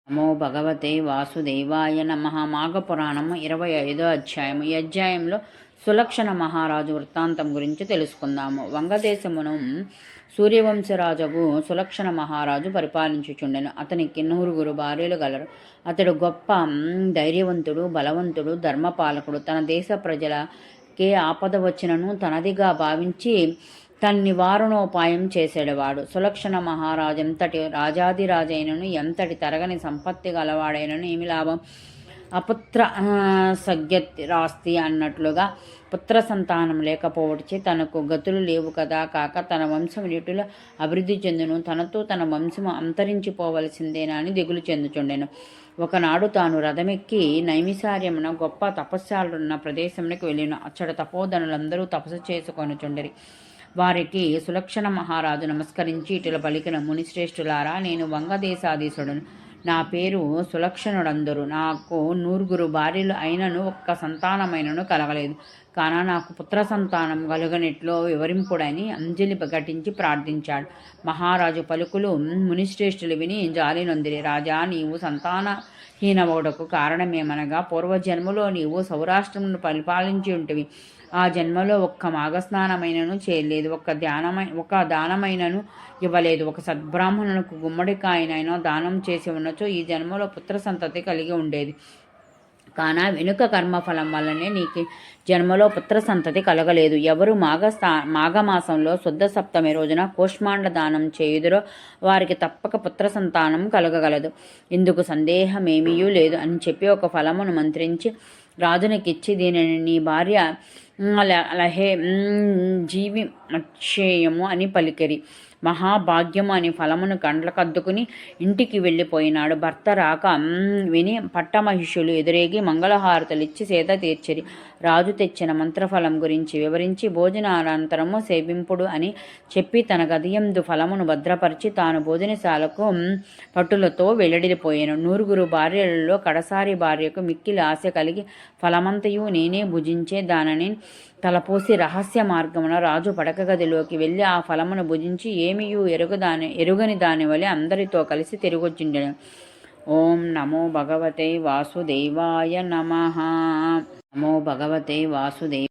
నమో భగవతే వాసుదేవాయ నమః. మాఘపురాణం 25వ అధ్యాయం. ఈ అధ్యాయంలో సులక్షణ మహారాజు వృత్తాంతం గురించి తెలుసుకుందాము. వంగదేశమును సూర్యవంశరాజుకు సులక్షణ మహారాజు పరిపాలించుచుండెను. అతనికి 9 భార్యలు గలరు. అతడు గొప్ప ధైర్యవంతుడు, బలవంతుడు, ధర్మపాలకుడు. తన దేశ ప్రజలకే ఆపద వచ్చినను తనదిగా భావించి తన నివారణోపాయం చేసేవాడు. సులక్షణ మహారాజు ఎంతటి రాజాదిరాజైనను, ఎంతటి తరగని సంపత్తి గలవాడైనను ఏమి లాభం? అపుత్ర సగ్యరాస్తి అన్నట్లుగా పుత్ర సంతానం లేకపోవచ్చే తనకు గతులు లేవు కదా. కాక తన వంశం నీటిలో అభివృద్ధి చెందును, తనతో తన వంశము అంతరించిపోవలసిందేనా అని దిగులు చెందుచుండెను. ఒకనాడు తాను రథమెక్కి నైమిసార్యమున గొప్ప తపస్సాలున్న ప్రదేశమునకు వెళ్ళిన. అచ్చట తపోధనులందరూ తపస్సు చేసుకొనుచుండిరి. వారికి సులక్షణ మహారాజు నమస్కరించి ఇటుల పలికిన, మునిశ్రేష్ఠులారా, నేను వంగదేశాధీశుడను. నా పేరు సులక్షణుడందరు. నాకు 9 భార్యలు అయినను ఒక్క సంతానమైనను కలగలేదు. కాన నాకు పుత్ర సంతానం కలుగనెట్లో వివరింపుడని అంజలి ఘటించి ప్రార్థించాడు. మహారాజు పలుకులు మునిశ్రేష్ఠులు విని జాలి నొందిరి. రాజా, నీవు సంతానహీనవుడకు కారణమేమనగా పూర్వజన్మలో నీవు సౌరాష్ట్రమును పరిపాలించి ఉంటివి. ఆ జన్మలో ఒక్క మాఘస్నానమైనను చేయలేదు, ఒక దానమైనను ఇవ్వలేదు. ఒక సద్బ్రాహ్మణునికి గుమ్మడికాయనైనా దానం చేసి ఉన్నచో ఈ జన్మలో పుత్ర సంతతి కలిగి ఉండేది. కాన వెనుక కర్మఫలం వల్లనే నీకు జన్మలో పుత్ర సంతతి కలగలేదు. ఎవరు మాఘమాసంలో శుద్ధ సప్తమి రోజున కూష్మాండ దానం చేయుదురో వారికి తప్పక పుత్ర సంతానం కలగగలదు. ఇందుకు సందేహమేమీయూ లేదు అని చెప్పి ఒక ఫలమును మంత్రించి రాజునికిచ్చి, దీనిని నీ భార్య లహే జీవి అక్షేయము అని పలికిరి. మహాభాగ్యము అని ఫలమును కండ్లకద్దుకుని ఇంటికి వెళ్ళిపోయినాడు. భర్త రాక విని పట్టమహిషులు ఎదురేగి మంగళహారతులిచ్చి సేద తీర్చిరి. రాజు తెచ్చిన మంత్రఫలం గురించి వివరించి భోజనానంతరము సేవింపుడు అని చెప్పి తన గదియందు ఫలమును భద్రపరిచి తాను భోజనశాలకు పట్టులతో వెల్లడిపోయాను. 9 భార్యలలో కడసారి భార్యకు మిక్కిలి ఆశ కలిగి ఫలమంతయు నేనే భుజించే దానని తలపోసి రహస్య మార్గమున రాజు పడక గదిలోకి వెళ్ళి ఆ ఫలమును భుజించి ఏమియూ ఎరుగని దాని వలె అందరితో కలిసి తిరిగొచ్చిండెను. ఓం నమో భగవతే వాసుదేవాయ నమః. నమో భగవతే వాసుదేవాయ.